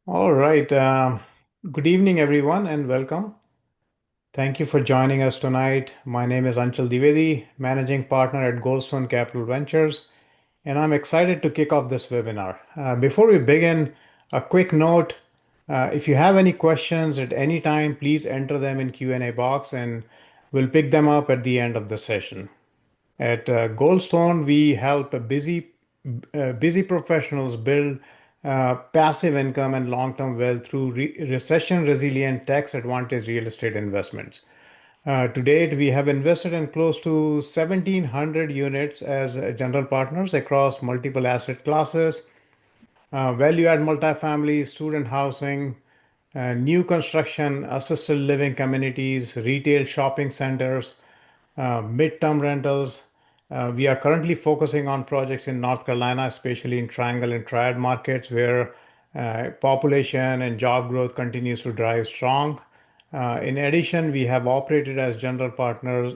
All right. Good evening, everyone, and welcome. Thank you for joining us tonight. My name is Anchal Divedi, Managing Partner at Goldstone Capital Ventures, and I'm excited to kick off this webinar. Before we begin, a quick note. If you have any questions at any time, please enter them in Q&A box, and we'll pick them up at the end of the session. At Goldstone, we help busy professionals build passive income and long-term wealth through recession-resilient, tax-advantaged real estate investments. To date, we have invested in close to 1,700 units as general partners across multiple asset classes, value-add multifamily, student housing, new construction, assisted living communities, retail shopping centers, midterm rentals. We are currently focusing on projects in North Carolina, especially in Triangle and Triad markets, where population and job growth continues to drive strong. In addition, we have operated as general partners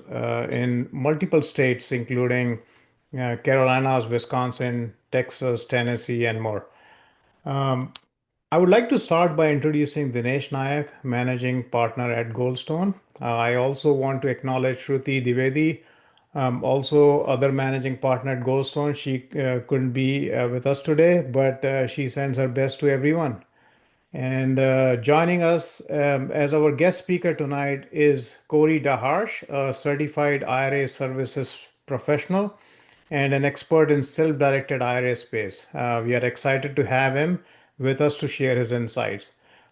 in multiple states, including Carolinas, Wisconsin, Texas, Tennessee, and more. I would like to start by introducing Dinesh Nayak, managing partner at Goldstone. I also want to acknowledge Shruti Divedi, also other managing partner at Goldstone. She couldn't be with us today, but she sends her best to everyone. And joining us as our guest speaker tonight is Corey Daharsh, a certified IRA services professional and an expert in self-directed IRA space. We are excited to have him with us to share his insights.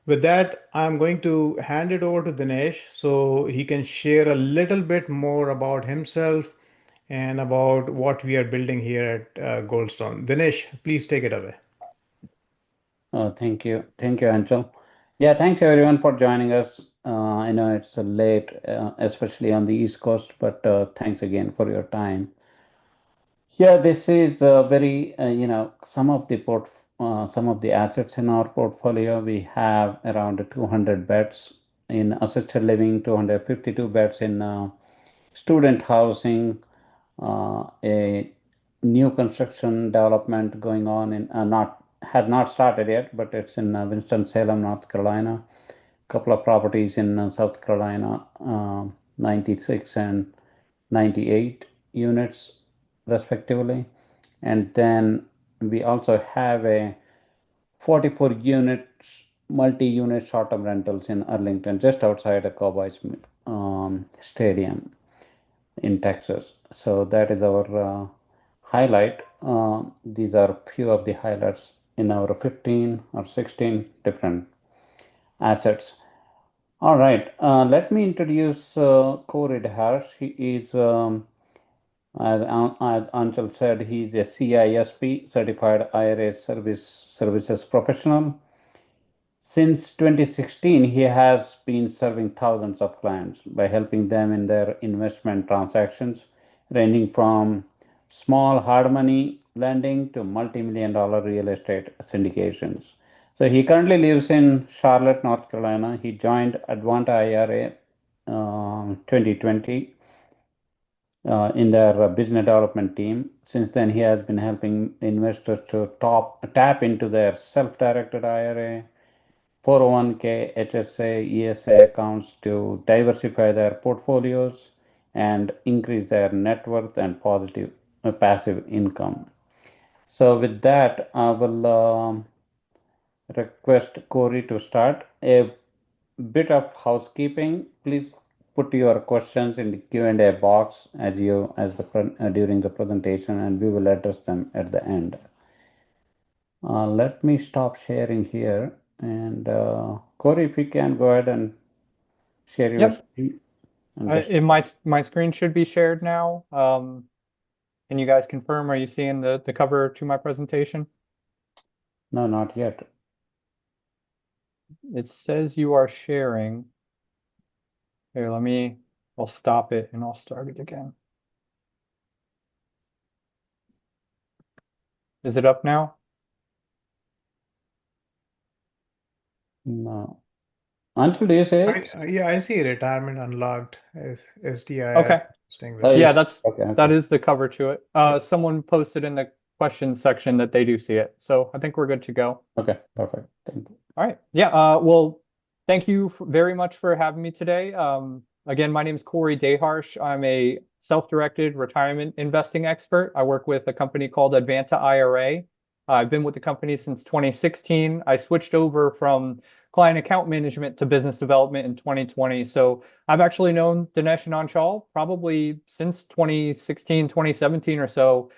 With that, I'm going to hand it over to Dinesh so he can share a little bit more about himself and about what we are building here at Goldstone. Dinesh, please take it away. Oh, thank you. Thank you, Anshul. Yeah, thanks everyone for joining us. I know it's late, especially on the East Coast, but thanks again for your time. Yeah, this is very, some of the assets in our portfolio. We have around 200 beds in assisted living, 252 beds in student housing, a new construction development going on in not had not started yet, but it's in Winston-Salem, North Carolina. Couple of properties in South Carolina, 96 and 98 units respectively. And then we also have a 44 units, multi-unit short-term rentals in Arlington, just outside of Cowboys Stadium in Texas. So that is our highlight. These are few of the highlights in our 15 or 16 different assets. All right, let me introduce Corey Harsh. He is, as Anchal said, he's a CISP, Certified IRA Services Professional. Since 2016, he has been serving thousands of clients by helping them in their investment transactions, ranging from small hard money lending to multi-million dollar real estate syndications. So he currently lives in Charlotte, North Carolina. He joined Advanta IRA 2020 in their business development team. Since then, he has been helping investors to tap into their self-directed IRA, 401k, HSA, ESA accounts to diversify their portfolios and increase their net worth and positive passive income. So with that, I will request Corey to start. A bit of housekeeping. Please put your questions in the Q&A box during the presentation, and we will address them at the end. Let me stop sharing here. And Corey, if you can go ahead and share your Yep. screen and just My screen should be shared now. Can you guys confirm? Are you seeing the cover to my presentation? no, not yet. It says you are sharing. Here, I'll stop it and I'll start it again. Is it up now? No. Until do you say it? Yeah, I see retirement unlocked as SDIR Okay. staying Oh, with Yeah, us. yes. Okay, that okay. is the cover to it. Sure. Someone posted in the questions section that they do see it. So I think we're good to go. Okay, perfect. Thank you. All right. Yeah. Well, thank you very much for having me today. Again, my name is Corey Deharsh. I'm a self-directed retirement investing expert. I work with a company called Advanta IRA. I've been with the company since 2016. I switched over from client account management to business development in 2020. So I've actually known Dinesh and Anshul probably since 2016, 2017 or so,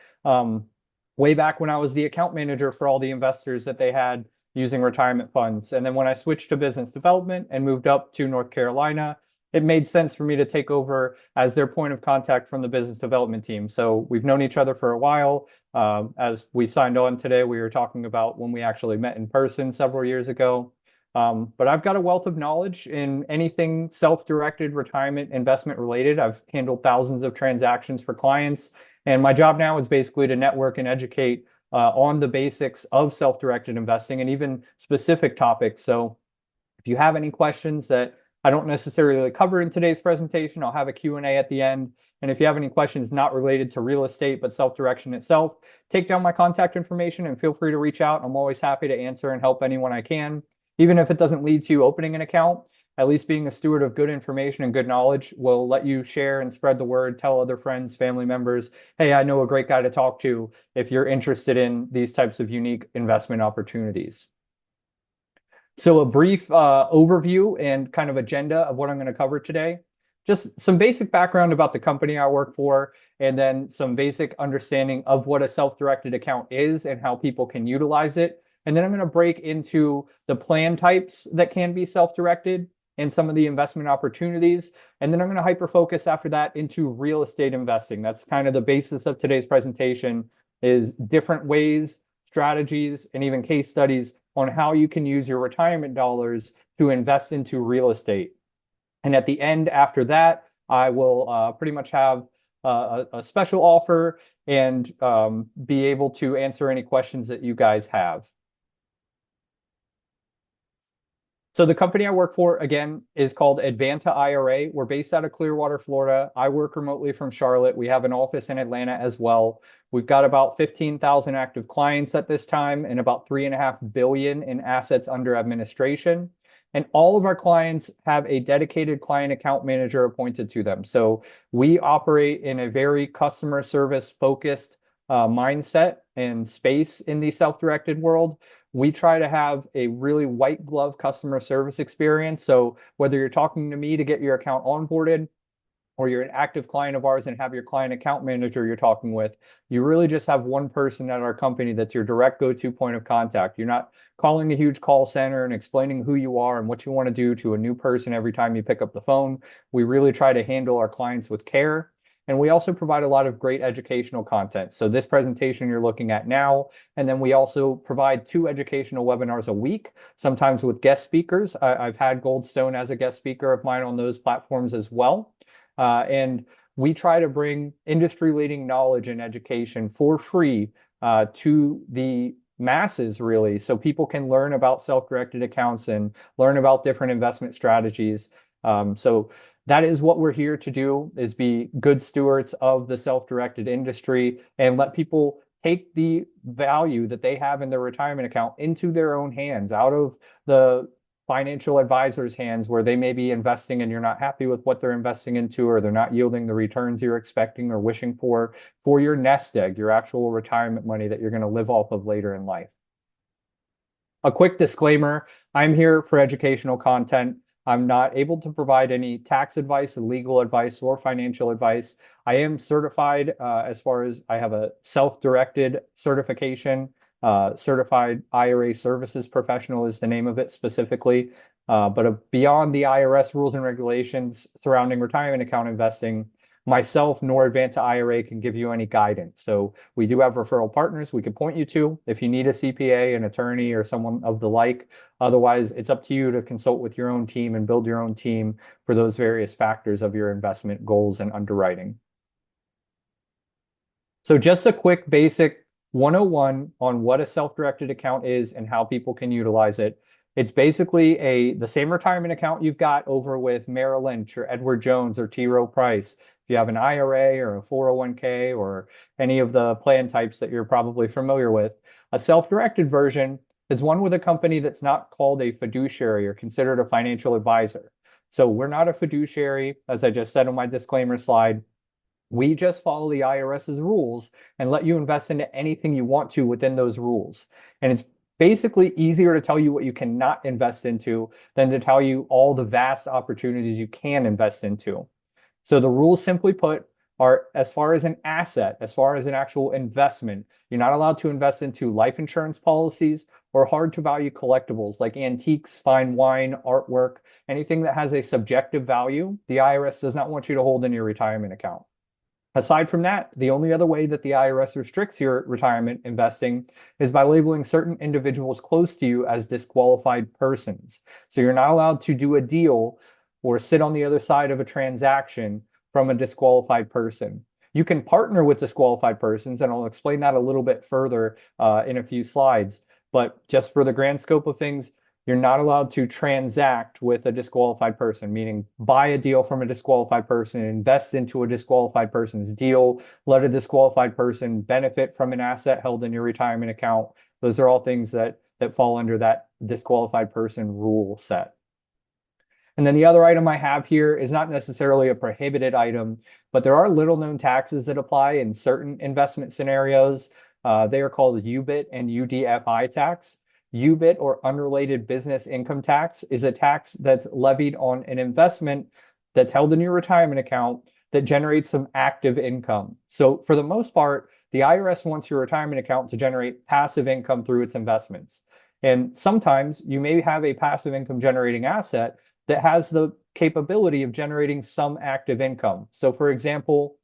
way back when I was the account manager for all the investors that they had using retirement funds. And then when I switched to business development and moved up to North Carolina, it made sense for me to take over as their point of contact from the business development team. So we've known each other for a while. As we signed on today, we were talking about when we actually met in person several years ago. But I've got a wealth of knowledge in anything self-directed retirement investment related. I've handled thousands of transactions for clients, and my job now is basically to network and educate on the basics of self-directed investing and even specific topics. So if you have any questions that I don't necessarily cover in today's presentation, I'll have a Q&A at the end. And if you have any questions not related to real estate, but self-direction itself, take down my contact information and feel free to reach out. I'm always happy to answer and help anyone I can. Even if it doesn't lead to you opening an account, at least being a steward of good information and good knowledge will let you share and spread the word, tell other friends, family members, hey, I know a great guy to talk to if you're interested in these types of unique investment opportunities. So a brief overview and kind of agenda of what I'm going to cover today. Just some basic background about the company I work for, and then some basic understanding of what a self-directed account is and how people can utilize it. And then I'm going to break into the plan types that can be self-directed and some of the investment opportunities. And then I'm going to hyper focus after that into real estate investing. That's kind of the basis of today's presentation, is different ways, strategies, and even case studies on how you can use your retirement dollars to invest into real estate. And at the end, after that, I will pretty much have a special offer and be able to answer any questions that you guys have. So the company I work for, again, is called Advanta IRA. We're based out of Clearwater, Florida. I work remotely from Charlotte. We have an office in Atlanta as well. We've got about 15,000 active clients at this time and about 3.5 billion in assets under administration. And all of our clients have a dedicated client account manager appointed to them. So we operate in a very customer service focused mindset and space in the self-directed world. We try to have a really white glove customer service experience. So whether you're talking to me to get your account onboarded, or you're an active client of ours and have your client account manager you're talking with, you really just have one person at our company that's your direct go-to point of contact. You're not calling a huge call center and explaining who you are and what you want to do to a new person every time you pick up the phone. We really try to handle our clients with care. And we also provide a lot of great educational content. So this presentation you're looking at now, and then we also provide 2 educational webinars a week, sometimes with guest speakers. I've had Goldstone as a guest speaker of mine on those platforms as well. And we try to bring industry-leading knowledge and education for free to the masses, really, so people can learn about self-directed accounts and learn about different investment strategies. So that is what we're here to do, is be good stewards of the self-directed industry and let people take the value that they have in their retirement account into their own hands, out of the financial advisor's hands where they may be investing and you're not happy with what they're investing into, or they're not yielding the returns you're expecting or wishing for your nest egg, your actual retirement money that you're going to live off of later in life. A quick disclaimer, I'm here for educational content. I'm not able to provide any tax advice, legal advice, or financial advice. I am certified as far as I have a self-directed certification. Certified IRA Services Professional is the name of it specifically. But beyond the IRS rules and regulations surrounding retirement account investing, myself nor Advanta IRA can give you any guidance. So we do have referral partners we can point you to if you need a CPA, an attorney, or someone of the like. Otherwise, it's up to you to consult with your own team and build your own team for those various factors of your investment goals and underwriting. So just a quick basic 101 on what a self-directed account is and how people can utilize it. It's basically the same retirement account you've got over with Merrill Lynch or Edward Jones or T. Rowe Price. If you have an IRA or a 401k or any of the plan types that you're probably familiar with, a self-directed version is one with a company that's not called a fiduciary or considered a financial advisor. So we're not a fiduciary, as I just said on my disclaimer slide. We just follow the IRS's rules and let you invest into anything you want to within those rules. And it's basically easier to tell you what you cannot invest into than to tell you all the vast opportunities you can invest into. So the rules, simply put, are as far as an asset, as far as an actual investment, you're not allowed to invest into life insurance policies or hard to value collectibles like antiques, fine wine, artwork, anything that has a subjective value. The IRS does not want you to hold in your retirement account. Aside from that, the only other way that the IRS restricts your retirement investing is by labeling certain individuals close to you as disqualified persons. So you're not allowed to do a deal or sit on the other side of a transaction from a disqualified person. You can partner with disqualified persons, and I'll explain that a little bit further in a few slides. But just for the grand scope of things, you're not allowed to transact with a disqualified person, meaning buy a deal from a disqualified person, invest into a disqualified person's deal, let a disqualified person benefit from an asset held in your retirement account. Those are all things that fall under that disqualified person rule set. And then the other item I have here is not necessarily a prohibited item, but there are little known taxes that apply in certain investment scenarios. They are called UBIT and UDFI tax. UBIT, or unrelated business income tax, is a tax that's levied on an investment that's held in your retirement account that generates some active income. So for the most part, the IRS wants your retirement account to generate passive income through its investments. And sometimes you may have a passive income generating asset that has the capability of generating some active income. So for example,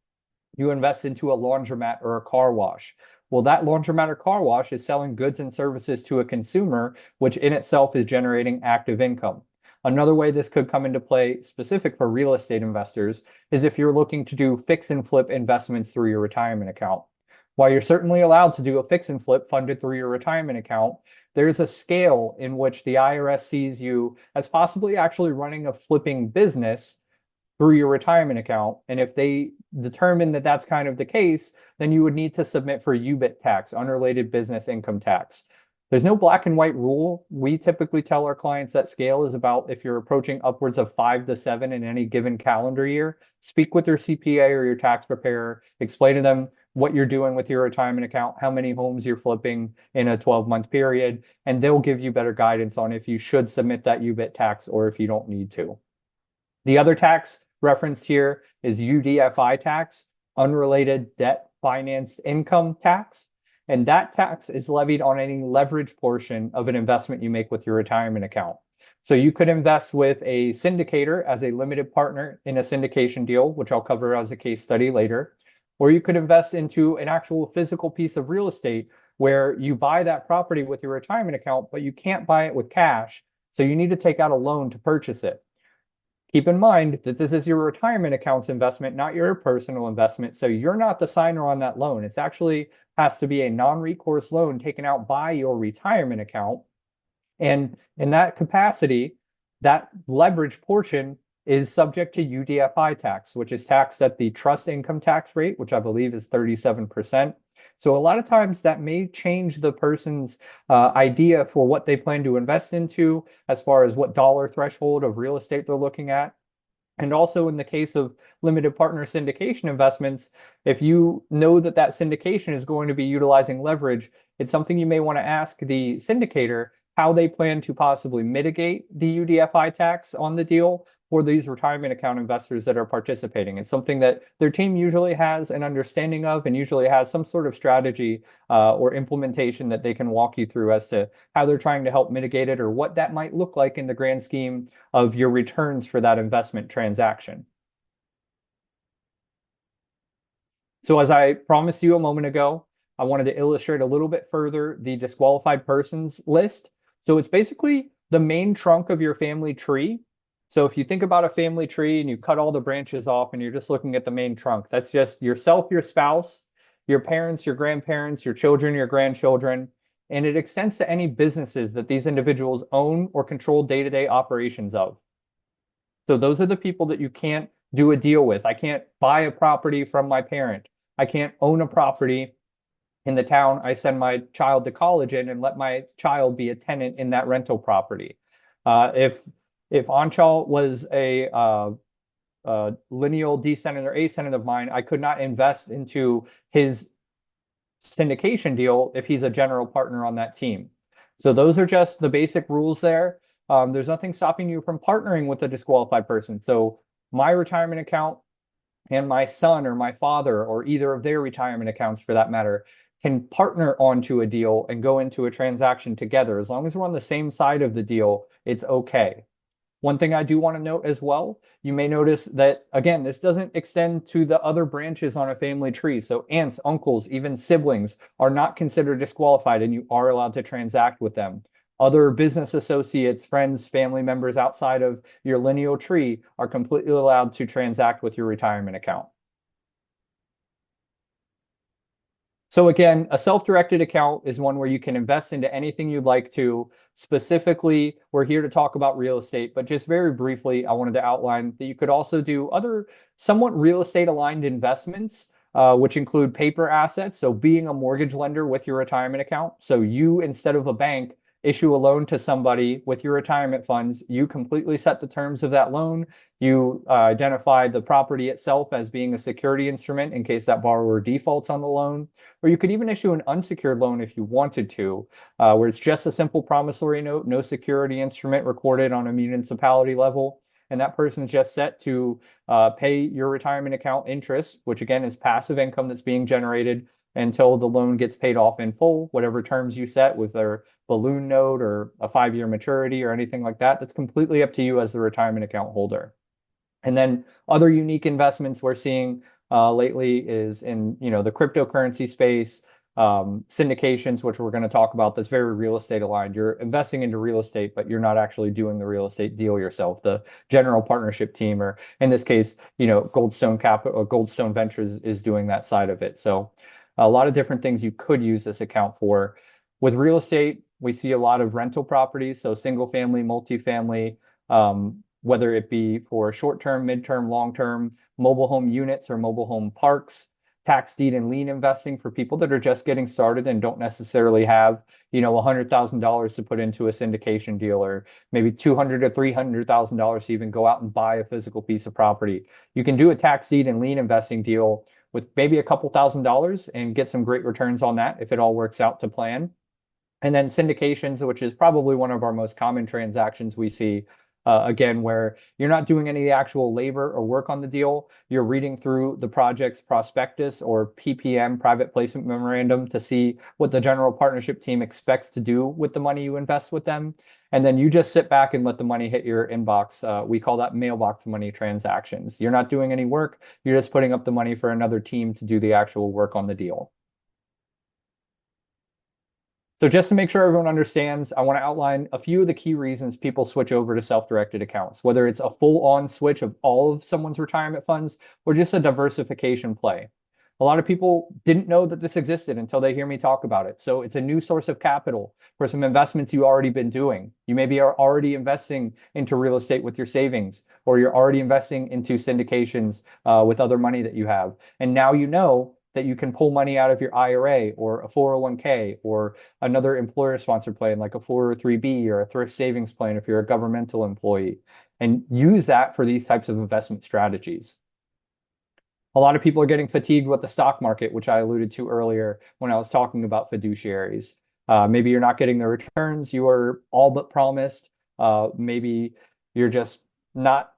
you invest into a laundromat or a car wash. Well, that laundromat or car wash is selling goods and services to a consumer, which in itself is generating active income. Another way this could come into play, specific for real estate investors, is if you're looking to do fix and flip investments through your retirement account. While you're certainly allowed to do a fix and flip funded through your retirement account, there's a scale in which the IRS sees you as possibly actually running a flipping business through your retirement account. And if they determine that that's kind of the case, then you would need to submit for UBIT tax, unrelated business income tax. There's no black and white rule. We typically tell our clients that scale is about, if you're approaching upwards of 5 to 7 in any given calendar year, speak with your CPA or your tax preparer, explain to them what you're doing with your retirement account, how many homes you're flipping in a 12-month period, and they'll give you better guidance on if you should submit that UBIT tax or if you don't need to. The other tax referenced here is UDFI tax, unrelated debt financed income tax. And that tax is levied on any leverage portion of an investment you make with your retirement account. So you could invest with a syndicator as a limited partner in a syndication deal, which I'll cover as a case study later. Or you could invest into an actual physical piece of real estate where you buy that property with your retirement account, but you can't buy it with cash. So you need to take out a loan to purchase it. Keep in mind that this is your retirement account's investment, not your personal investment. So you're not the signer on that loan. It's actually has to be a non-recourse loan taken out by your retirement account. And in that capacity, that leverage portion is subject to UDFI tax, which is taxed at the trust income tax rate, which I believe is 37%. So a lot of times that may change the person's idea for what they plan to invest into, as far as what dollar threshold of real estate they're looking at. And also in the case of limited partner syndication investments, if you know that that syndication is going to be utilizing leverage, it's something you may want to ask the syndicator how they plan to possibly mitigate the UDFI tax on the deal for these retirement account investors that are participating. It's something that their team usually has an understanding of and usually has some sort of strategy or implementation that they can walk you through as to how they're trying to help mitigate it or what that might look like in the grand scheme of your returns for that investment transaction. So as I promised you a moment ago, I wanted to illustrate a little bit further the disqualified persons list. So it's basically the main trunk of your family tree. So if you think about a family tree and you cut all the branches off and you're just looking at the main trunk, that's just yourself, your spouse, your parents, your grandparents, your children, your grandchildren, and it extends to any businesses that these individuals own or control day-to-day operations of. So those are the people that you can't do a deal with. I can't buy a property from my parent. I can't own a property in the town I send my child to college in and let my child be a tenant in that rental property. If Anchal was a lineal descendant or ascendant of mine, I could not invest into his syndication deal if he's a general partner on that team. So those are just the basic rules there. There's nothing stopping you from partnering with a disqualified person. So my retirement account and my son or my father or either of their retirement accounts for that matter can partner onto a deal and go into a transaction together. As long as we're on the same side of the deal, it's okay. One thing I do want to note as well, you may notice that, again, this doesn't extend to the other branches on a family tree. So aunts, uncles, even siblings are not considered disqualified and you are allowed to transact with them. Other business associates, friends, family members outside of your lineal tree are completely allowed to transact with your retirement account. So again, a self-directed account is one where you can invest into anything you'd like to. Specifically, we're here to talk about real estate, but just very briefly, I wanted to outline that you could also do other somewhat real estate aligned investments, which include paper assets. So being a mortgage lender with your retirement account. So you, instead of a bank, issue a loan to somebody with your retirement funds. You completely set the terms of that loan. You identify the property itself as being a security instrument in case that borrower defaults on the loan. Or you could even issue an unsecured loan if you wanted to, where it's just a simple promissory note, no security instrument recorded on a municipality level. And that person is just set to pay your retirement account interest, which again is passive income that's being generated until the loan gets paid off in full, whatever terms you set with their balloon note or a 5-year maturity or anything like that. That's completely up to you as the retirement account holder. And then other unique investments we're seeing lately is in the cryptocurrency space, syndications, which we're going to talk about. That's very real estate aligned. You're investing into real estate, but you're not actually doing the real estate deal yourself. The general partnership team, or in this case, Goldstone Capital or Goldstone Ventures is doing that side of it. So a lot of different things you could use this account for. With real estate, we see a lot of rental properties, so single family, multifamily, whether it be for short-term, mid-term, long-term, mobile home units or mobile home parks, tax deed and lien investing for people that are just getting started and don't necessarily have, $100,000 to put into a syndication deal, or maybe $200,000 to $300,000 to even go out and buy a physical piece of property. You can do a tax deed and lien investing deal with maybe a couple $1,000s and get some great returns on that if it all works out to plan. And then syndications, which is probably one of our most common transactions we see, again, where you're not doing any actual labor or work on the deal. You're reading through the project's prospectus or PPM, private placement memorandum, to see what the general partnership team expects to do with the money you invest with them. And then you just sit back and let the money hit your inbox. We call that mailbox money transactions. You're not doing any work. You're just putting up the money for another team to do the actual work on the deal. So just to make sure everyone understands, I want to outline a few of the key reasons people switch over to self-directed accounts, whether it's a full-on switch of all of someone's retirement funds or just a diversification play. A lot of people didn't know that this existed until they hear me talk about it. So it's a new source of capital for some investments you've already been doing. You maybe are already investing into real estate with your savings, or you're already investing into syndications with other money that you have. And now you know that you can pull money out of your IRA or a 401k or another employer sponsored plan like a 403b or a thrift savings plan if you're a governmental employee, and use that for these types of investment strategies. A lot of people are getting fatigued with the stock market, which I alluded to earlier when I was talking about fiduciaries. Maybe you're not getting the returns you were all but promised. Maybe you're just not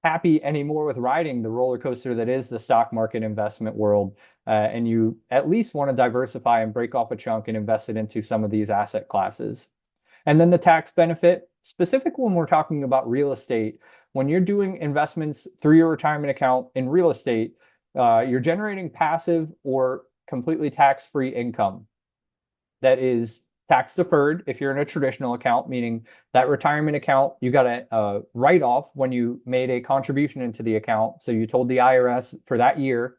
happy anymore with riding the roller coaster that is the stock market investment world. And you at least want to diversify and break off a chunk and invest it into some of these asset classes. And then the tax benefit, specifically when we're talking about real estate, when you're doing investments through your retirement account in real estate, you're generating passive or completely tax-free income that is tax deferred if you're in a traditional account, meaning that retirement account, you got a write off when you made a contribution into the account. So you told the IRS for that year,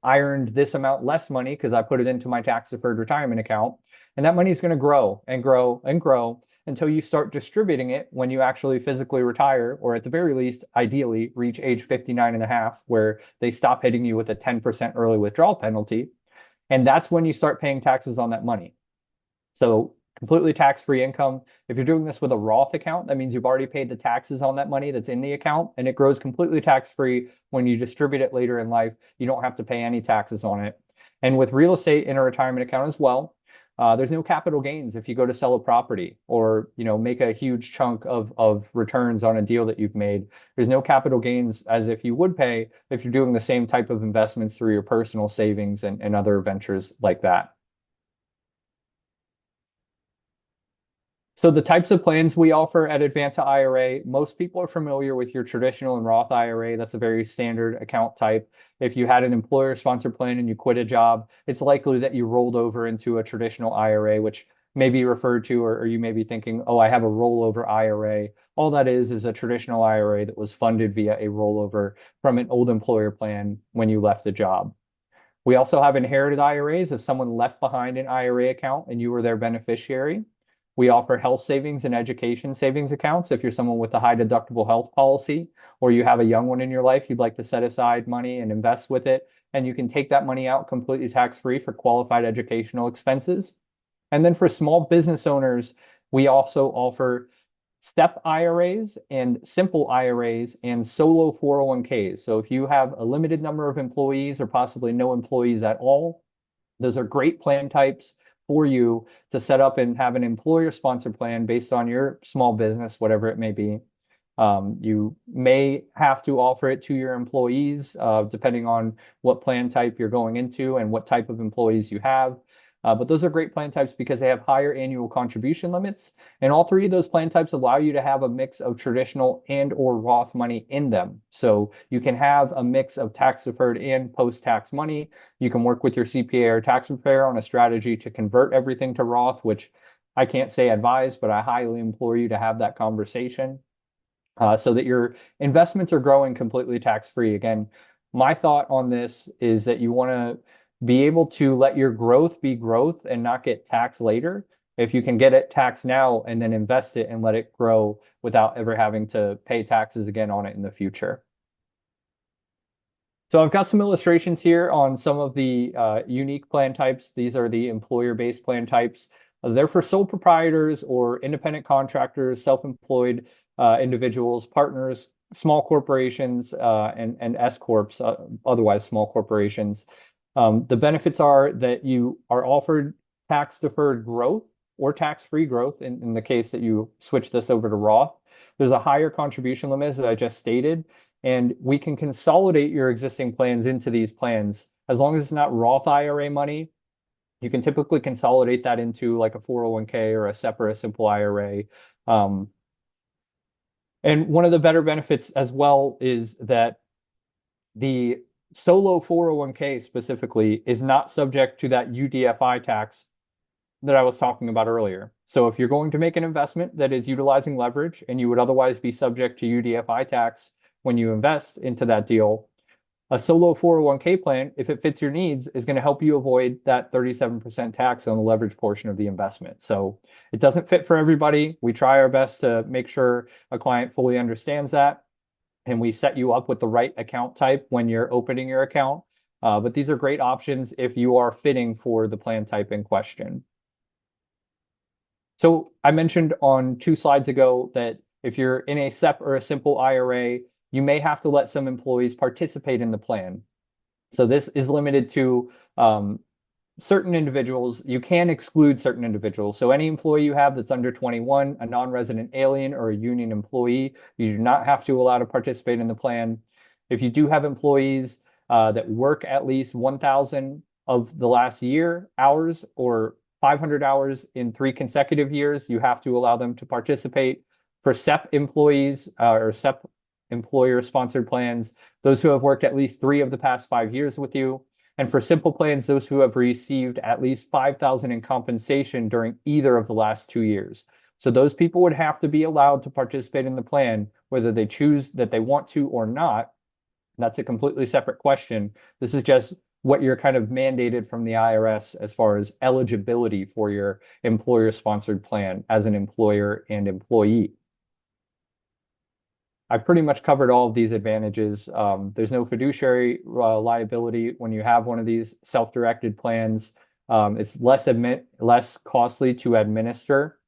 I earned this amount less money because I put it into my tax deferred retirement account. And that money is going to grow and grow and grow until you start distributing it when you actually physically retire, or at the very least, ideally reach age 59 and a half, where they stop hitting you with a 10% early withdrawal penalty. And that's when you start paying taxes on that money. So completely tax-free income. If you're doing this with a Roth account, that means you've already paid the taxes on that money that's in the account, and it grows completely tax-free. When you distribute it later in life, you don't have to pay any taxes on it. And with real estate in a retirement account as well, there's no capital gains if you go to sell a property or make a huge chunk of returns on a deal that you've made. There's no capital gains as if you would pay if you're doing the same type of investments through your personal savings and other ventures like that. So the types of plans we offer at Advanta IRA, most people are familiar with your traditional and Roth IRA. That's a very standard account type. If you had an employer-sponsored plan and you quit a job, it's likely that you rolled over into a traditional IRA, which may be referred to, or you may be thinking, oh, I have a rollover IRA. All that is a traditional IRA that was funded via a rollover from an old employer plan when you left the job. We also have inherited IRAs if someone left behind an IRA account and you were their beneficiary. We offer health savings and education savings accounts if you're someone with a high deductible health policy, or you have a young one in your life, you'd like to set aside money and invest with it, and you can take that money out completely tax-free for qualified educational expenses. And then for small business owners, we also offer STEP IRAs and simple IRAs and solo 401ks. So if you have a limited number of employees or possibly no employees at all, those are great plan types for you to set up and have an employer sponsored plan based on your small business, whatever it may be. You may have to offer it to your employees, depending on what plan type you're going into and what type of employees you have. But those are great plan types because they have higher annual contribution limits. And all three of those plan types allow you to have a mix of traditional and or Roth money in them. So you can have a mix of tax deferred and post-tax money. You can work with your CPA or tax preparer on a strategy to convert everything to Roth, which I can't say advise, but I highly implore you to have that conversation so that your investments are growing completely tax-free. Again, my thought on this is that you want to be able to let your growth be growth and not get taxed later. If you can get it taxed now and then invest it and let it grow without ever having to pay taxes again on it in the future. So I've got some illustrations here on some of the unique plan types. These are the employer-based plan types. They're for sole proprietors or independent contractors, self-employed individuals, partners, small corporations, and S-corps, otherwise small corporations. The benefits are that you are offered tax-deferred growth or tax-free growth in the case that you switch this over to Roth. There's a higher contribution limit, as I just stated, and we can consolidate your existing plans into these plans. As long as it's not Roth IRA money, you can typically consolidate that into like a 401k or a SEP or a simple IRA. And one of the better benefits as well is that the solo 401k specifically is not subject to that UDFI tax that I was talking about earlier. So if you're going to make an investment that is utilizing leverage and you would otherwise be subject to UDFI tax when you invest into that deal, a solo 401k plan, if it fits your needs, is going to help you avoid that 37% tax on the leverage portion of the investment. So it doesn't fit for everybody. We try our best to make sure a client fully understands that. And we set you up with the right account type when you're opening your account. But these are great options if you are fitting for the plan type in question. So I mentioned on 2 slides ago that if you're in a SEP or a simple IRA, you may have to let some employees participate in the plan. So this is limited to certain individuals. You can exclude certain individuals. So any employee you have that's under 21, a non-resident alien, or a union employee, you do not have to allow to participate in the plan. If you do have employees that work at least 1,000 of the last year hours or 500 hours in 3 consecutive years, you have to allow them to participate. For SEP employees or SEP employer-sponsored plans, those who have worked at least 3 of the past 5 years with you. And for simple plans, those who have received at least 5,000 in compensation during either of the last 2 years. So those people would have to be allowed to participate in the plan, whether they choose that they want to or not. That's a completely separate question. This is just what you're kind of mandated from the IRS as far as eligibility for your employer-sponsored plan as an employer and employee. I pretty much covered all of these advantages. There's no fiduciary liability when you have one of these self-directed plans. It's less costly to administer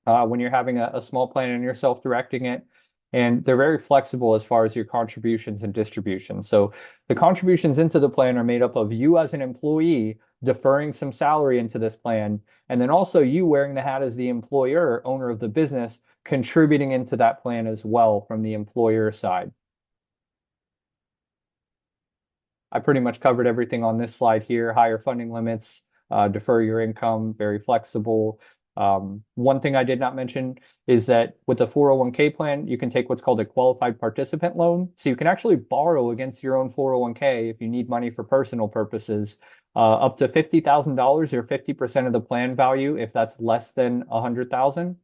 when you're having a small plan and you're self-directing it. And they're very flexible as far as your contributions and distributions. So the contributions into the plan are made up of you as an employee deferring some salary into this plan, and then also you wearing the hat as the employer, owner of the business, contributing into that plan as well from the employer side. I pretty much covered everything on this slide here. Higher funding limits, defer your income, very flexible. One thing I did not mention is that with the 401k plan, you can take what's called a qualified participant loan. So you can actually borrow against your own 401k if you need money for personal purposes, up to $50,000 or 50% of the plan value if that's less than 100,000.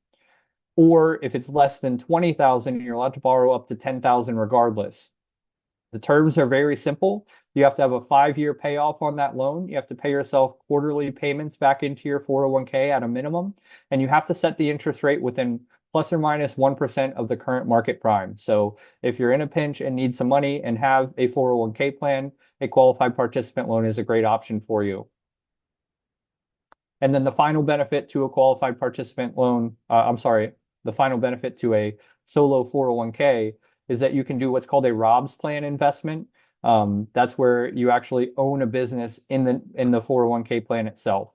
Or if it's less than 20,000, you're allowed to borrow up to 10,000 regardless. The terms are very simple. You have to have a 5-year payoff on that loan. You have to pay yourself quarterly payments back into your 401k at a minimum, and you have to set the interest rate within plus or minus 1% of the current market prime. So if you're in a pinch and need some money and have a 401k plan, a qualified participant loan is a great option for you. And then the final benefit to a qualified participant loan, the final benefit to a solo 401k is that you can do what's called a ROBS plan investment. That's where you actually own a business in the 401k plan itself.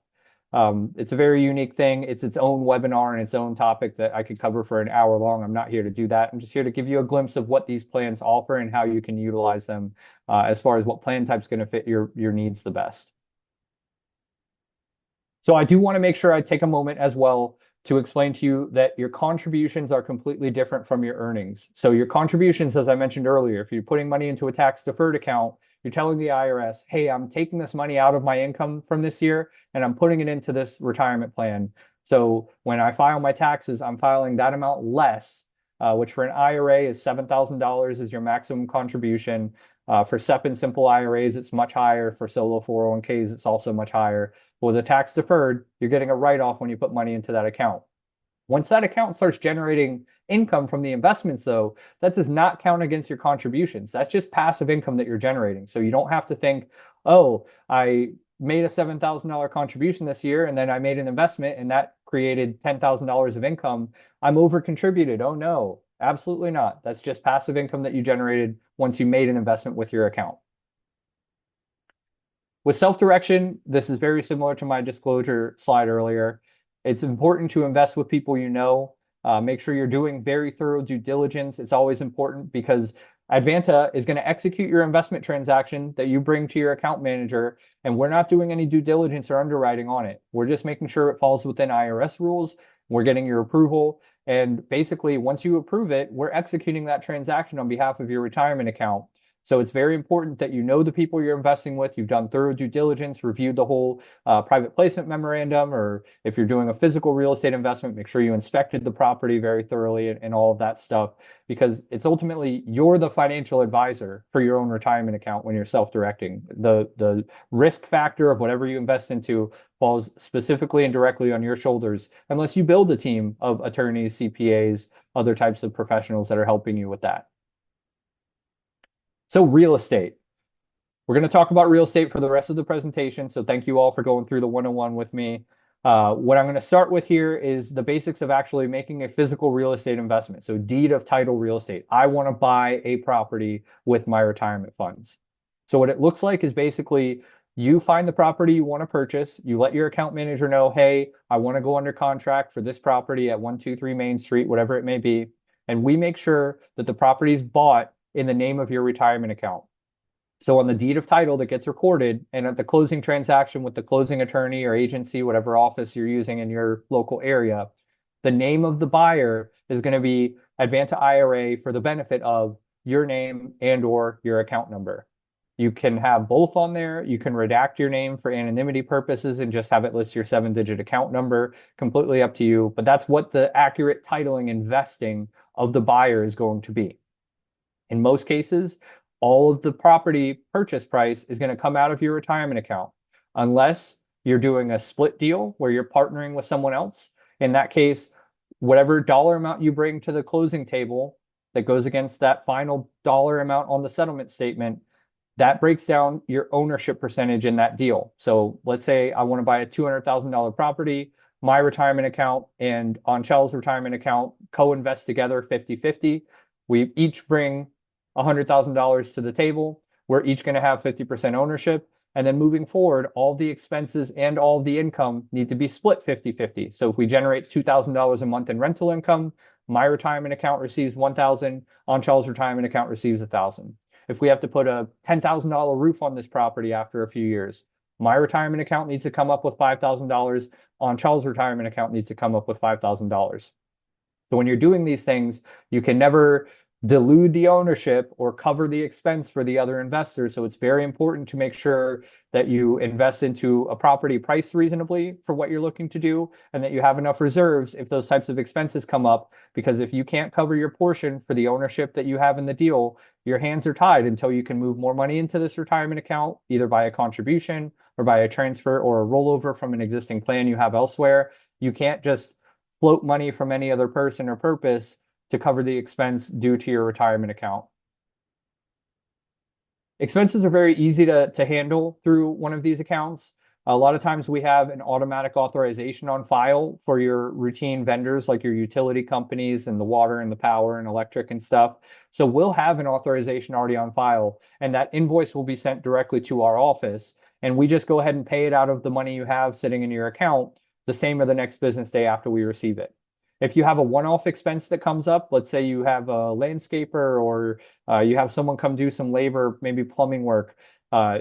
It's a very unique thing. It's its own webinar and its own topic that I could cover for an hour long. I'm not here to do that. I'm just here to give you a glimpse of what these plans offer and how you can utilize them as far as what plan type is going to fit your needs the best. So I do want to make sure I take a moment as well to explain to you that your contributions are completely different from your earnings. So your contributions, as I mentioned earlier, if you're putting money into a tax deferred account, you're telling the IRS, hey, I'm taking this money out of my income from this year and I'm putting it into this retirement plan. So when I file my taxes, I'm filing that amount less, which for an IRA is $7,000 is your maximum contribution. For SEP and simple IRAs, it's much higher. For solo 401ks, it's also much higher. With a tax deferred, you're getting a write-off when you put money into that account. Once that account starts generating income from the investments, though, that does not count against your contributions. That's just passive income that you're generating. So you don't have to think, oh, I made a $7,000 contribution this year and then I made an investment and that created $10,000 of income. I'm over contributed. Oh, no, absolutely not. That's just passive income that you generated once you made an investment with your account. With self-direction, this is very similar to my disclosure slide earlier. It's important to invest with people you know. Make sure you're doing very thorough due diligence. It's always important because Advanta is going to execute your investment transaction that you bring to your account manager, and we're not doing any due diligence or underwriting on it. We're just making sure it falls within IRS rules. We're getting your approval. And basically, once you approve it, we're executing that transaction on behalf of your retirement account. So it's very important that you know the people you're investing with. You've done thorough due diligence, reviewed the whole private placement memorandum, or if you're doing a physical real estate investment, make sure you inspected the property very thoroughly and all of that stuff, because it's ultimately you're the financial advisor for your own retirement account when you're self-directing. The risk factor of whatever you invest into falls specifically and directly on your shoulders, unless you build a team of attorneys, CPAs, other types of professionals that are helping you with that. So real estate. We're going to talk about real estate for the rest of the presentation. So thank you all for going through the 101 with me. What I'm going to start with here is the basics of actually making a physical real estate investment. So deed of title real estate. I want to buy a property with my retirement funds. So what it looks like is basically you find the property you want to purchase. You let your account manager know, hey, I want to go under contract for this property at 123 Main Street, whatever it may be. And we make sure that the property is bought in the name of your retirement account. So on the deed of title that gets recorded and at the closing transaction with the closing attorney or agency, whatever office you're using in your local area, the name of the buyer is going to be Advanta IRA for the benefit of your name and or your account number. You can have both on there. You can redact your name for anonymity purposes and just have it list your 7-digit account number, completely up to you. But that's what the accurate titling and vesting of the buyer is going to be. In most cases, all of the property purchase price is going to come out of your retirement account, unless you're doing a split deal where you're partnering with someone else. In that case, whatever dollar amount you bring to the closing table, that goes against that final dollar amount on the settlement statement, that breaks down your ownership percentage in that deal. So let's say I want to buy a $200,000 property, my retirement account and Anchel's retirement account co-invest together 50-50. We each bring $100,000 to the table. We're each going to have 50% ownership. And then moving forward, all the expenses and all the income need to be split 50-50. So if we generate $2,000 a month in rental income, my retirement account receives 1,000, Anchel's retirement account receives 1,000. If we have to put a $10,000 roof on this property after a few years, my retirement account needs to come up with $5,000. Anchel's retirement account needs to come up with $5,000. So when you're doing these things, you can never dilute the ownership or cover the expense for the other investors. So it's very important to make sure that you invest into a property priced reasonably for what you're looking to do, and that you have enough reserves if those types of expenses come up. Because if you can't cover your portion for the ownership that you have in the deal, your hands are tied until you can move more money into this retirement account, either by a contribution or by a transfer or a rollover from an existing plan you have elsewhere. You can't just float money from any other person or purpose to cover the expense due to your retirement account. Expenses are very easy to handle through one of these accounts. A lot of times we have an automatic authorization on file for your routine vendors, like your utility companies and the water and the power and electric and stuff. So we'll have an authorization already on file, and that invoice will be sent directly to our office. And we just go ahead and pay it out of the money you have sitting in your account the same or the next business day after we receive it. If you have a one-off expense that comes up, let's say you have a landscaper or you have someone come do some labor, maybe plumbing work,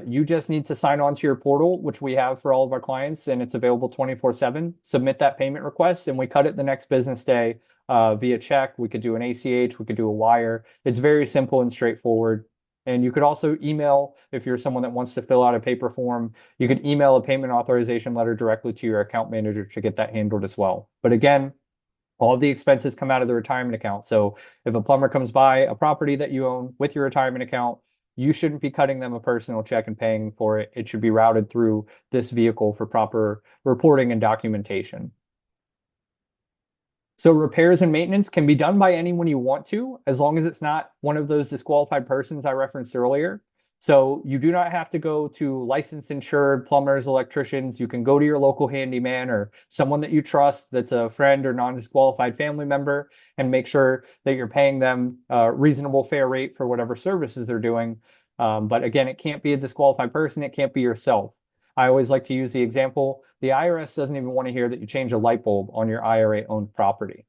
you just need to sign on to your portal, which we have for all of our clients, and it's available 24/7. Submit that payment request, and we cut it the next business day via check. We could do an ACH, we could do a wire. It's very simple and straightforward. And you could also email, if you're someone that wants to fill out a paper form, you could email a payment authorization letter directly to your account manager to get that handled as well. But again, all of the expenses come out of the retirement account. So if a plumber comes by a property that you own with your retirement account, you shouldn't be cutting them a personal check and paying for it. It should be routed through this vehicle for proper reporting and documentation. So repairs and maintenance can be done by anyone you want to, as long as it's not one of those disqualified persons I referenced earlier. So you do not have to go to licensed insured plumbers, electricians. You can go to your local handyman or someone that you trust that's a friend or non-disqualified family member, and make sure that you're paying them a reasonable, fair rate for whatever services they're doing. But again, it can't be a disqualified person. It can't be yourself. I always like to use the example, the IRS doesn't even want to hear that you change a light bulb on your IRA-owned property.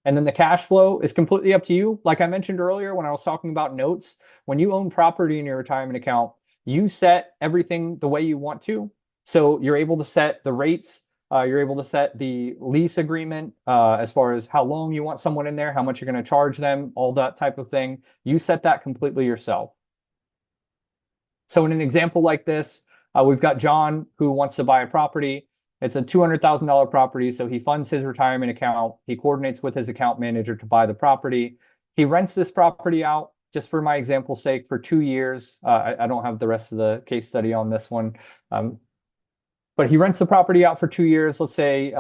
And then the cash flow is completely up to you. Like I mentioned earlier when I was talking about notes, when you own property in your retirement account, you set everything the way you want to. So you're able to set the rates, you're able to set the lease agreement as far as how long you want someone in there, how much you're going to charge them, all that type of thing. You set that completely yourself. So in an example like this, we've got John who wants to buy a property. It's a $200,000 property, so he funds his retirement account. He coordinates with his account manager to buy the property. He rents this property out, just for my example's sake, for 2 years. I don't have the rest of the case study on this one. But he rents the property out for 2 years, let's say,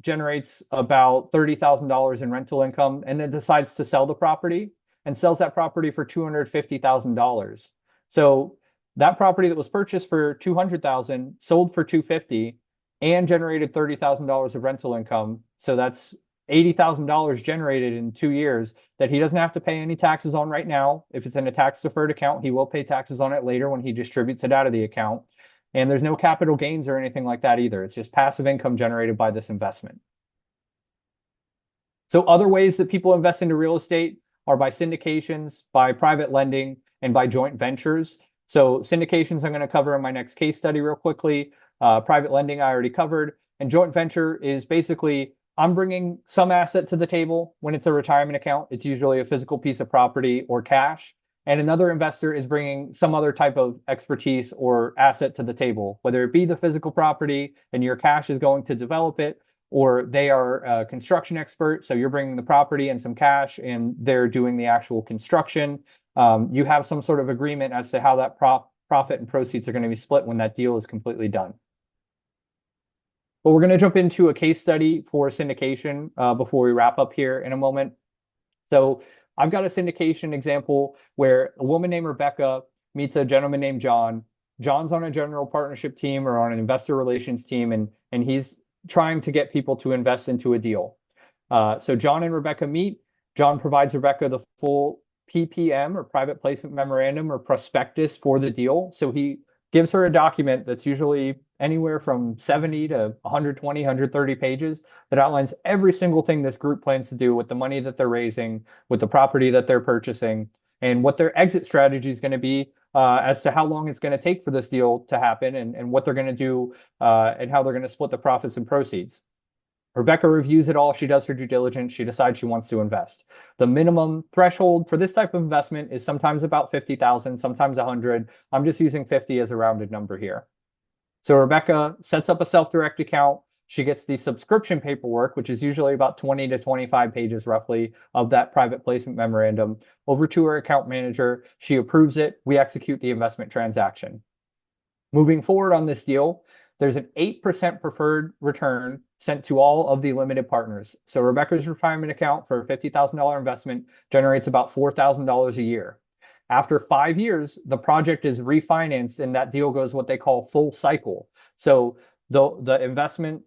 generates about $30,000 in rental income, and then decides to sell the property and sells that property for $250,000. So that property that was purchased for $200,000 sold for $250,000 and generated $30,000 of rental income. So that's $80,000 generated in 2 years that he doesn't have to pay any taxes on right now. If it's in a tax deferred account, he will pay taxes on it later when he distributes it out of the account. And there's no capital gains or anything like that either. It's just passive income generated by this investment. So other ways that people invest into real estate are by syndications, by private lending, and by joint ventures. So syndications I'm going to cover in my next case study real quickly. Private lending I already covered. And joint venture is basically I'm bringing some asset to the table. When it's a retirement account, it's usually a physical piece of property or cash. And another investor is bringing some other type of expertise or asset to the table, whether it be the physical property and your cash is going to develop it, or they are a construction expert. So you're bringing the property and some cash and they're doing the actual construction. You have some sort of agreement as to how that profit and proceeds are going to be split when that deal is completely done. But we're going to jump into a case study for syndication before we wrap up here in a moment. So I've got a syndication example where a woman named Rebecca meets a gentleman named John. John's on a general partnership team or on an investor relations team, and he's trying to get people to invest into a deal. So John and Rebecca meet. John provides Rebecca the full PPM or private placement memorandum or prospectus for the deal. So he gives her a document that's usually anywhere from 70 to 120, 130 pages that outlines every single thing this group plans to do with the money that they're raising, with the property that they're purchasing, and what their exit strategy is going to be as to how long it's going to take for this deal to happen and what they're going to do and how they're going to split the profits and proceeds. Rebecca reviews it all. She does her due diligence. She decides she wants to invest. The minimum threshold for this type of investment is sometimes about 50,000, sometimes 100. I'm just using 50 as a rounded number here. So Rebecca sets up a self-direct account. She gets the subscription paperwork, which is usually about 20 to 25 pages roughly of that private placement memorandum, over to her account manager. She approves it. We execute the investment transaction. Moving forward on this deal, there's an 8% preferred return sent to all of the limited partners. So Rebecca's retirement account for a $50,000 investment generates about $4,000 a year. After 5 years, the project is refinanced and that deal goes what they call full cycle. So the investment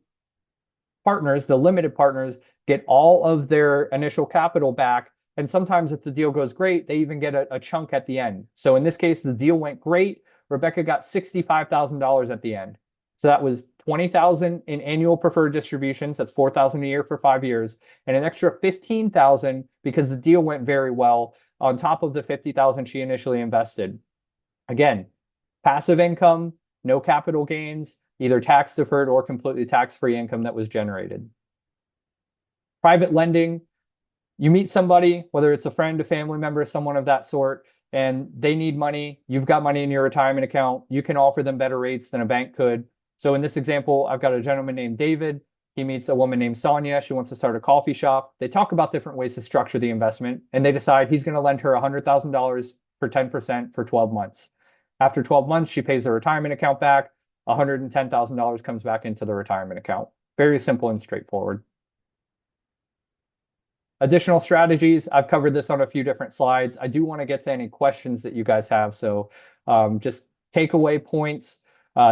partners, the limited partners, get all of their initial capital back. And sometimes if the deal goes great, they even get a chunk at the end. So in this case, the deal went great. Rebecca got $65,000 at the end. So that was 20,000 in annual preferred distributions. That's 4,000 a year for 5 years, and an extra 15,000 because the deal went very well on top of the 50,000 she initially invested. Again, passive income, no capital gains, either tax deferred or completely tax-free income that was generated. Private lending, you meet somebody, whether it's a friend, a family member, someone of that sort, and they need money. You've got money in your retirement account. You can offer them better rates than a bank could. So in this example, I've got a gentleman named David. He meets a woman named Sonia. She wants to start a coffee shop. They talk about different ways to structure the investment, and they decide he's going to lend her $100,000 for 10% for 12 months. After 12 months, she pays the retirement account back. $110,000 comes back into the retirement account. Very simple and straightforward. Additional strategies, I've covered this on a few different slides. I do want to get to any questions that you guys have. So just takeaway points,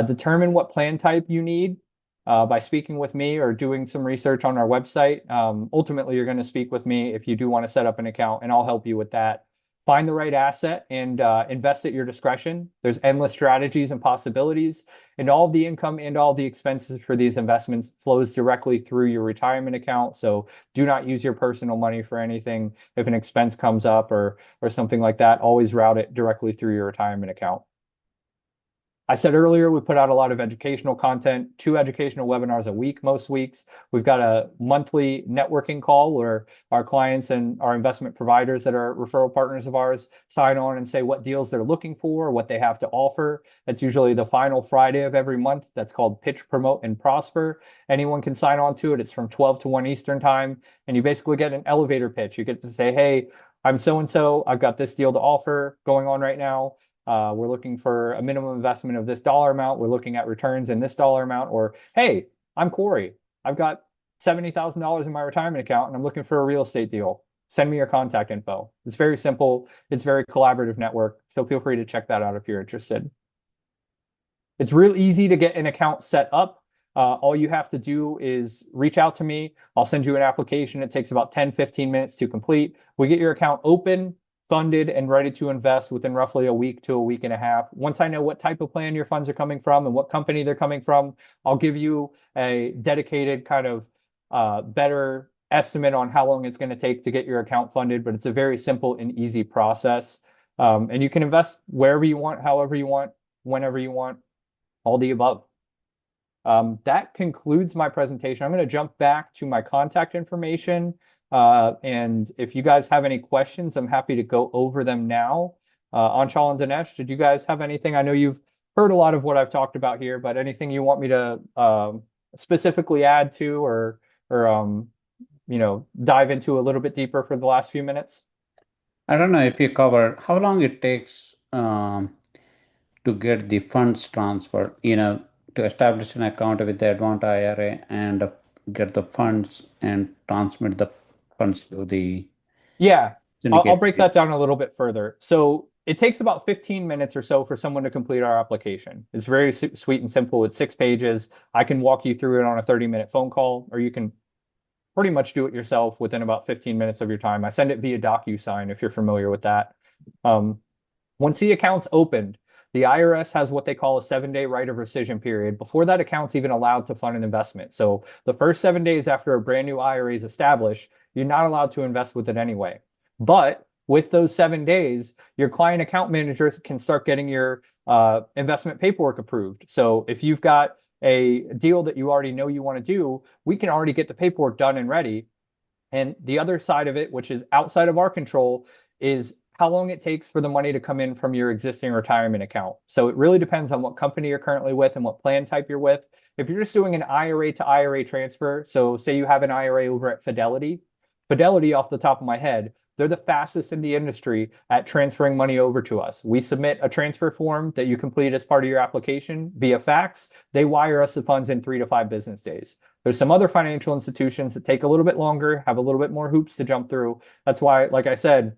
determine what plan type you need by speaking with me or doing some research on our website. Ultimately, you're going to speak with me if you do want to set up an account, and I'll help you with that. Find the right asset and invest at your discretion. There's endless strategies and possibilities, and all the income and all the expenses for these investments flows directly through your retirement account. So do not use your personal money for anything. If an expense comes up or something like that, always route it directly through your retirement account. I said earlier, we put out a lot of educational content, 2 educational webinars a week, most weeks. We've got a monthly networking call where our clients and our investment providers that are referral partners of ours sign on and say what deals they're looking for, what they have to offer. That's usually the final Friday of every month. That's called Pitch, Promote, and Prosper. Anyone can sign on to it. It's from 12 to 1 Eastern time. And you basically get an elevator pitch. You get to say, hey, I'm so-and-so. I've got this deal to offer going on right now. We're looking for a minimum investment of this dollar amount. We're looking at returns in this dollar amount. Or, hey, I'm Corey. I've got $70,000 in my retirement account and I'm looking for a real estate deal. Send me your contact info. It's very simple. It's very collaborative network. So feel free to check that out if you're interested. It's real easy to get an account set up. All you have to do is reach out to me. I'll send you an application. It takes about 10, 15 minutes to complete. We get your account open, funded, and ready to invest within roughly a week to a week and a half. Once I know what type of plan your funds are coming from and what company they're coming from, I'll give you a dedicated kind of better estimate on how long it's going to take to get your account funded, but it's a very simple and easy process. And you can invest wherever you want, however you want, whenever you want, all the above. That concludes my presentation. I'm going to jump back to my contact information. And if you guys have any questions, I'm happy to go over them now. Anshul and Dinesh, did you guys have anything? I know you've heard a lot of what I've talked about here, but anything you want me to specifically add to or dive into a little bit deeper for the last few minutes? I don't know if you covered how long it takes to get the funds transferred, to establish an account with the Advanta IRA and get the funds and transmit the funds to the Yeah, I'll syndicate break deal? that down a little bit further. So it takes about 15 minutes or so for someone to complete our application. It's very sweet and simple. It's 6 pages. I can walk you through it on a 30-minute phone call, or you can pretty much do it yourself within about 15 minutes of your time. I send it via DocuSign if you're familiar with that. Um, Once the account's opened, the IRS has what they call a 7-day right of rescission period before that account's even allowed to fund an investment. So the first 7 days after a brand new IRA is established, you're not allowed to invest with it anyway. But with those 7 days, your client account manager can start getting your investment paperwork approved. So if you've got a deal that you already know you want to do, we can already get the paperwork done and ready. And the other side of it, which is outside of our control, is how long it takes for the money to come in from your existing retirement account. So it really depends on what company you're currently with and what plan type you're with. If you're just doing an IRA to IRA transfer, so say you have an IRA over at Fidelity, Fidelity, off the top of my head, they're the fastest in the industry at transferring money over to us. We submit a transfer form that you complete as part of your application via fax. They wire us the funds in 3 to 5 business days. There's some other financial institutions that take a little bit longer, have a little bit more hoops to jump through. That's why, like I said,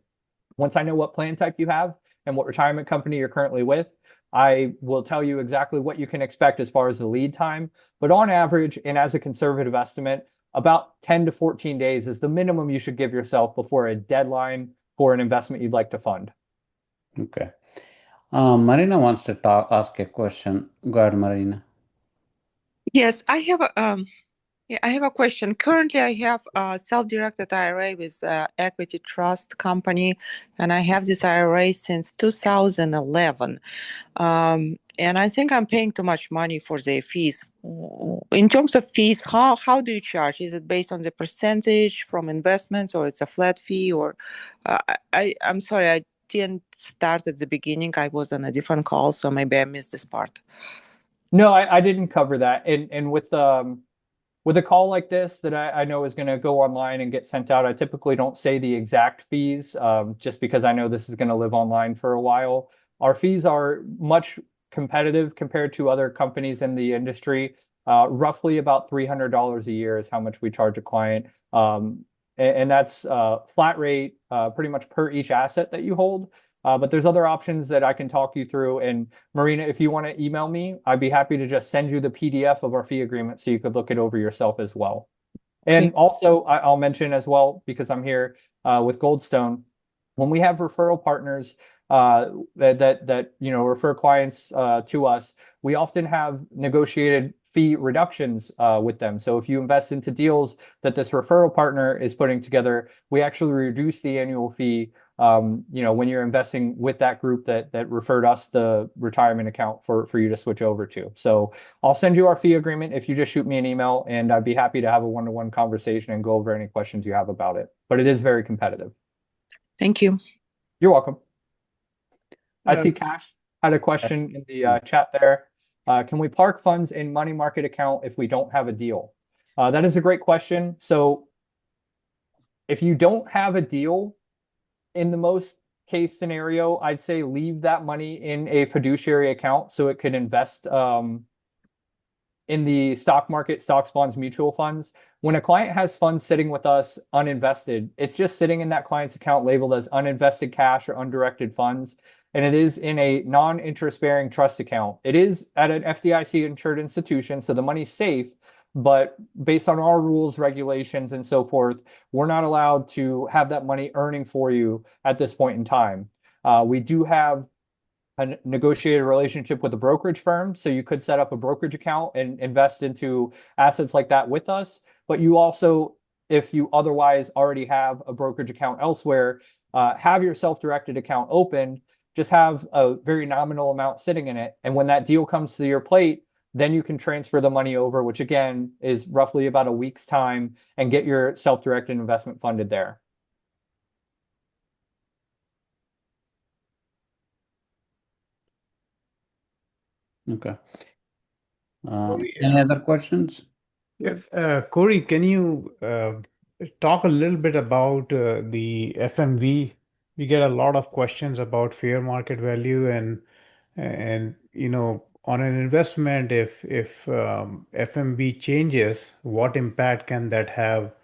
once I know what plan type you have and what retirement company you're currently with, I will tell you exactly what you can expect as far as the lead time. But on average, and as a conservative estimate, about 10 to 14 days is the minimum you should give yourself before a deadline for an investment you'd like to fund. Okay. Marina wants to ask a question. Go ahead, Marina. Yes, I have a question. Currently, I have a self-directed IRA with Equity Trust Company, and I have this IRA since 2011. And I think I'm paying too much money for their fees. In terms of fees, how do you charge? Is it based on the percentage from investments, or it's a flat fee? Or I'm sorry, I didn't start at the beginning. I was on a different call, so maybe I missed this part. No, I didn't cover that. And with a call like this that I know is going to go online and get sent out, I typically don't say the exact fees, just because I know this is going to live online for a while. Our fees are much competitive compared to other companies in the industry. Roughly about $300 a year is how much we charge a client. And that's flat rate, pretty much per each asset that you hold. But there's other options that I can talk you through. And Marina, if you want to email me, I'd be happy to just send you the PDF of our fee agreement so you could look it over yourself as well. And Okay. also, I'll mention as well, because I'm here with Goldstone, when we have referral partners that refer clients to us, we often have negotiated fee reductions with them. So if you invest into deals that this referral partner is putting together, we actually reduce the annual fee. When you're investing with that group that referred us the retirement account for you to switch over to. So I'll send you our fee agreement if you just shoot me an email, and I'd be happy to have a one-to-one conversation and go over any questions you have about it. But it is very competitive. Thank you. You're welcome. I Uh, see Cash had a question in the chat there. Can we park funds in money market account if we don't have a deal? That is a great question. So if you don't have a deal, in the most case scenario, I'd say leave that money in a fiduciary account so it could invest in the stock market, stocks, bonds, mutual funds. When a client has funds sitting with us uninvested, it's just sitting in that client's account labeled as uninvested cash or undirected funds. And it is in a non-interest bearing trust account. It is at an FDIC insured institution, so the money's safe. But based on our rules, regulations, and so forth, we're not allowed to have that money earning for you at this point in time. We do have a negotiated relationship with a brokerage firm. So you could set up a brokerage account and invest into assets like that with us. But you also, if you otherwise already have a brokerage account elsewhere, have your self-directed account open, just have a very nominal amount sitting in it. And when that deal comes to your plate, then you can transfer the money over, which again is roughly about a week's time, and get your self-directed investment funded there. Okay. Corey, Any other questions? Corey, can you talk a little bit about the FMV? We get a lot of questions about fair market value and on an investment, if FMV changes, what impact can that have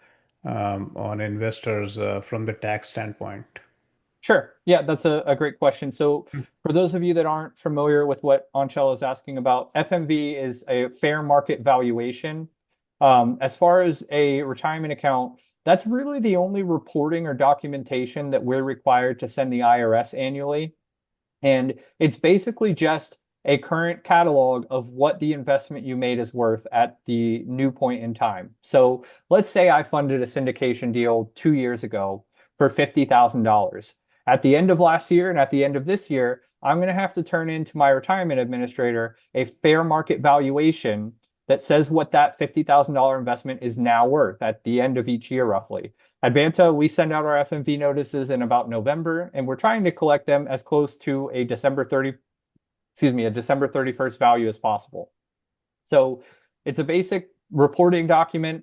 on investors from the tax standpoint? Sure. Yeah, that's a great question. So for those of you that aren't familiar with what Anchal is asking about, FMV is a fair market valuation. As far as a retirement account, that's really the only reporting or documentation that we're required to send the IRS annually. And it's basically just a current catalog of what the investment you made is worth at the new point in time. So let's say I funded a syndication deal 2 years ago for $50,000. At the end of last year and at the end of this year, I'm going to have to turn into my retirement administrator a fair market valuation that says what that $50,000 investment is now worth at the end of each year, roughly. Advanta, we send out our FMV notices in about November, and we're trying to collect them as close to a December 31st value as possible. So it's a basic reporting document.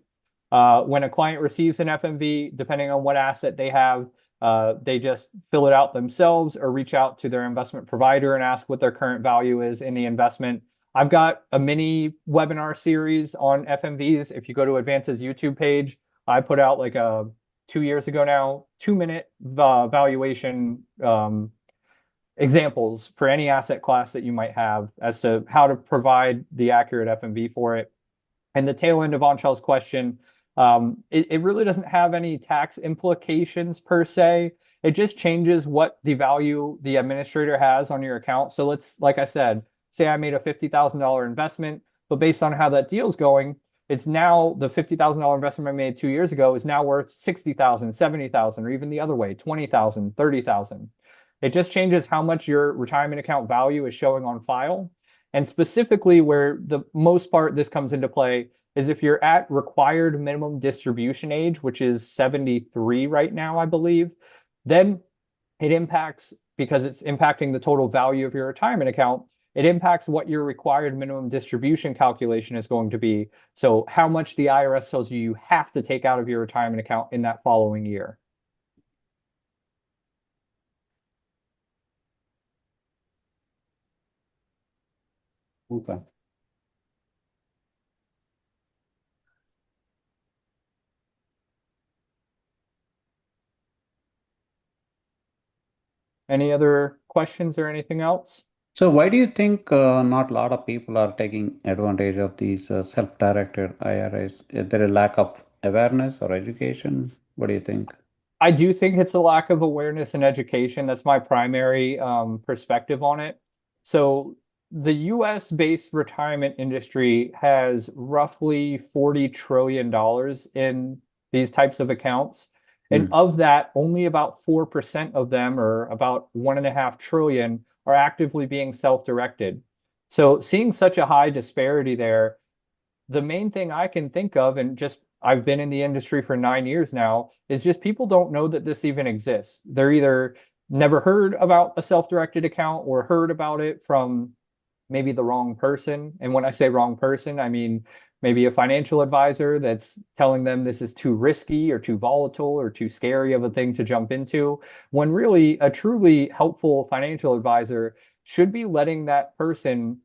When a client receives an FMV, depending on what asset they have, they just fill it out themselves or reach out to their investment provider and ask what their current value is in the investment. I've got a mini webinar series on FMVs. If you go to Advanta's YouTube page, I put out like a 2 years ago now, 2-minute valuation examples for any asset class that you might have as to how to provide the accurate FMV for it. And the tail end of Anchal's question, it really doesn't have any tax implications per se. It just changes what the value the administrator has on your account. So let's, like I said, say I made a $50,000 investment, but based on how that deal's going, it's now the $50,000 investment I made 2 years ago is now worth 60,000, 70,000, or even the other way, 20,000, 30,000. It just changes how much your retirement account value is showing on file. And specifically where the most part this comes into play is if you're at required minimum distribution age, which is 73 right now, I believe, then it impacts, because it's impacting the total value of your retirement account, it impacts what your required minimum distribution calculation is going to be. So how much the IRS tells you have to take out of your retirement account in that following year. Okay. Any other questions or anything else? So why do you think not a lot of people are taking advantage of these self-directed IRAs? Is there a lack of awareness or education? What do you think? I do think it's a lack of awareness and education. That's my primary perspective on it. So the US based retirement industry has roughly $40 trillion in these types of accounts. And of that, only about 4% of them, or about 1.5 trillion, are actively being self-directed. So seeing such a high disparity there, the main thing I can think of, and just I've been in the industry for 9 years now, is just people don't know that this even exists. They're either never heard about a self-directed account or heard about it from maybe the wrong person. And when I say wrong person, I mean maybe a financial advisor that's telling them this is too risky or too volatile or too scary of a thing to jump into, when really a truly helpful financial advisor should be letting that person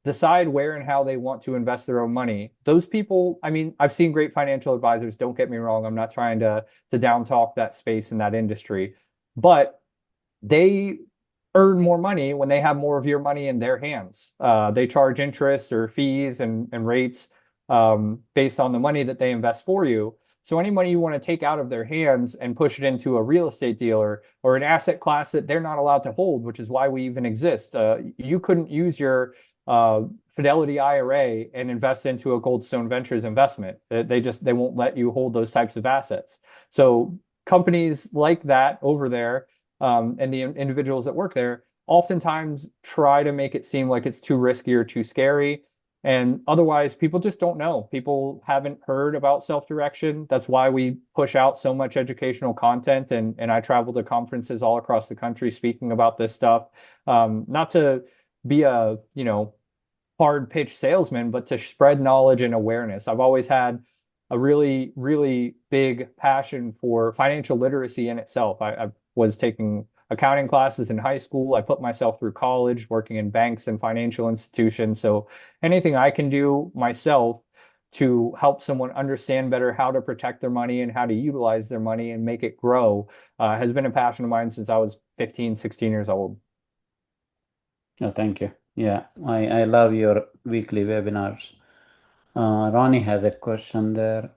decide where and how they want to invest their own money. Those people, I mean, I've seen great financial advisors, don't get me wrong. I'm not trying to down talk that space in that industry, but they earn more money when they have more of your money in their hands. They charge interest or fees and rates based on the money that they invest for you. So any money you want to take out of their hands and push it into a real estate dealer or an asset class that they're not allowed to hold, which is why we even exist. You couldn't use your Fidelity IRA and invest into a Goldstone Ventures investment. They won't let you hold those types of assets. So companies like that over there, and the individuals that work there, oftentimes try to make it seem like it's too risky or too scary. And otherwise, people just don't know. People haven't heard about self-direction. That's why we push out so much educational content. And I travel to conferences all across the country speaking about this stuff. Not to be a, hard pitch salesman, but to spread knowledge and awareness. I've always had a really, really big passion for financial literacy in itself. I was taking accounting classes in high school. I put myself through college, working in banks and financial institutions. So anything I can do myself to help someone understand better how to protect their money and how to utilize their money and make it grow has been a passion of mine since I was 15, 16 years old. Oh, thank you. Yeah, I love your weekly webinars. Ronnie has a question there.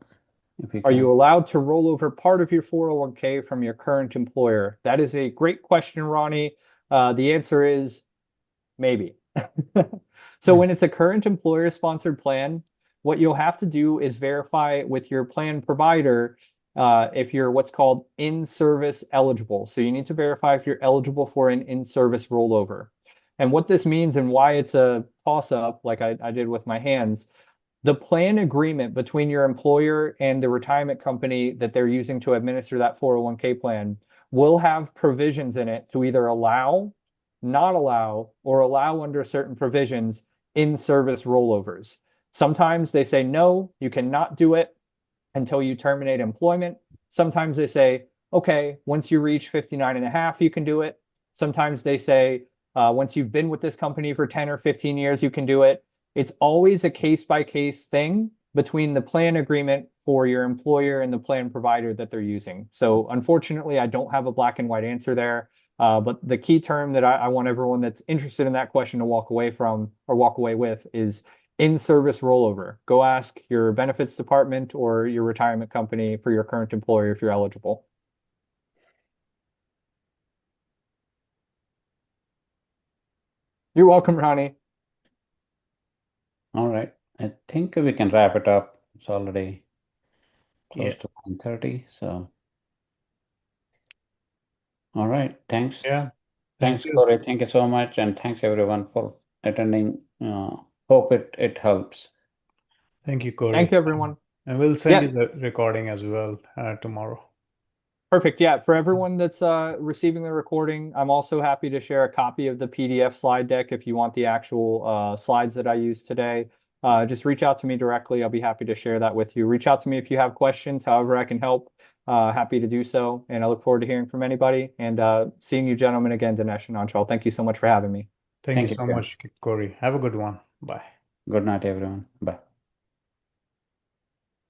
If you Are can. you allowed to roll over part of your 401k from your current employer? That is a great question, Ronnie. The answer is maybe. So when it's a current employer sponsored plan, what you'll have to do is verify with your plan provider if you're what's called in-service eligible. So you need to verify if you're eligible for an in-service rollover. And what this means and why it's a toss-up, like I did with my hands, the plan agreement between your employer and the retirement company that they're using to administer that 401k plan will have provisions in it to either allow, not allow, or allow under certain provisions in service rollovers. Sometimes they say, no, you cannot do it until you terminate employment. Sometimes they say, okay, once you reach 59 and a half, you can do it. Sometimes they say, once you've been with this company for 10 or 15 years, you can do it. It's always a case-by-case thing between the plan agreement for your employer and the plan provider that they're using. So unfortunately, I don't have a black and white answer there. But the key term that I want everyone that's interested in that question to walk away from or walk away with is in-service rollover. Go ask your benefits department or your retirement company for your current employer if you're eligible. You're welcome, Ronnie. All right. I think we can wrap it up. It's already close Yeah. to 1:30. So, all right. Thanks. Yeah. Thanks, Thank you. Corey. Thank you so much. And thanks everyone for attending. Hope it helps. Thank you, Corey. Thank you, everyone. And we'll send you Yeah. the recording as well tomorrow. Perfect. Yeah, for everyone that's receiving the recording, I'm also happy to share a copy of the PDF slide deck if you want the actual slides that I used today. Just reach out to me directly. I'll be happy to share that with you. Reach out to me if you have questions, however I can help. Happy to do so. And I look forward to hearing from anybody and seeing you gentlemen again, Dinesh and Anshul. Thank you so much for having me. Thank Thank you you, so Ken. much, Corey. Have a good one. Bye. Good night, everyone. Bye.